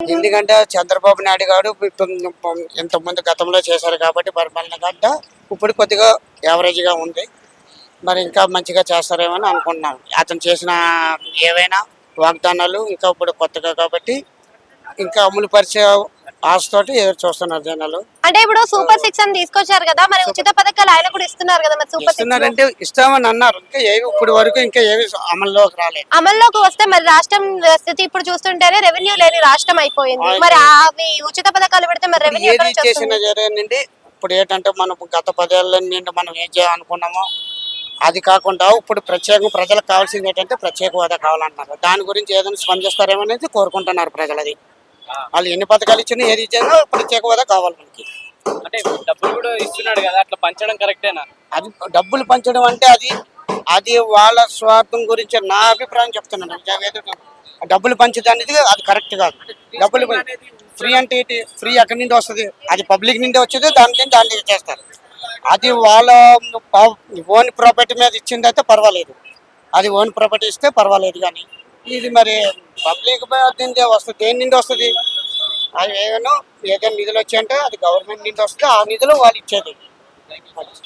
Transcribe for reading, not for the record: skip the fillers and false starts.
ఎందుకంటే చంద్రబాబు నాయుడు గారు ఇంతకుముందు గతంలో చేశారు కాబట్టి పరిపాలన గంట ఇప్పుడు కొద్దిగా యావరేజ్గా ఉంది. మరి ఇంకా మంచిగా చేస్తారేమో అని అనుకుంటున్నాను. అతను చేసిన ఏవైనా వాగ్దానాలు ఇంకా ఇప్పుడు కొత్తగా కాబట్టి ఇంకా అమలు పరిచే ఆశతోటి ఎదురు చూస్తున్నారు జనాలు. అంటే ఇప్పుడు సూపర్ 6 అని తీసుకొచ్చారు కదా, మరి ఉచిత పథకాలు ఆయన కూడా ఇస్తున్నారు కదా, మరి సూపర్ 6 ఇస్తున్నారంటే ఇస్తామని అన్నారు. ఇంకా ఏవి ఇప్పుడు వరకు ఇంకా ఏవి అమల్లోకి రాలేదు. అమల్లోకి వస్తే మరి రాష్ట్రం స్థితి ఇప్పుడు చూస్తుంటేనే రెవెన్యూ లేని రాష్ట్రం అయిపోయింది. మరి అవి ఉచిత పథకాలు పెడితే మరి రెవెన్యూ ఏది చేసిన జరిగిందండి. ఇప్పుడు ఏంటంటే మనం గత 10 ఏళ్ళ నుండి మనం ఏం చేయాలనుకున్నామో అది కాకుండా ఇప్పుడు ప్రజలకు కావాల్సింది ఏంటంటే ప్రత్యేక హోదా కావాలంటున్నారు. దాని గురించి ఏదైనా స్పందిస్తారేమో అనేది కోరుకుంటున్నారు ప్రజలు. అది వాళ్ళు ఎన్ని పథకాలు ఇచ్చినా ఏది ఇచ్చినా ప్రత్యేక హోదా కావాలి మనకి. అంటే డబ్బులు కూడా ఇస్తున్నాడు కదా, అట్లా పంచడం కరెక్టేనా? అది డబ్బులు పంచడం అంటే అది వాళ్ళ స్వార్థం గురించి నా అభిప్రాయం చెప్తున్నాను. డబ్బులు పంచడం అనేది అది కరెక్ట్ కాదు. డబ్బులు ఫ్రీ అంటే ఏంటి? ఫ్రీ ఎక్కడి నుండి వస్తుంది? అది పబ్లిక్ నుండి వచ్చేది, దాన్ని చేస్తారు. అది వాళ్ళ ఓన్ ప్రాపర్టీ మీద ఇచ్చింది అయితే పర్వాలేదు. అది ఓన్ ప్రాపర్టీ ఇస్తే పర్వాలేదు. కానీ ఇది మరి పబ్లిక్ నుండి వస్తుంది. దేని నుండి వస్తుంది? అది ఏదైనా నిధులు వచ్చాయంటే అది గవర్నమెంట్ నుండి వస్తుంది. ఆ నిధులు వాళ్ళు ఇచ్చేది.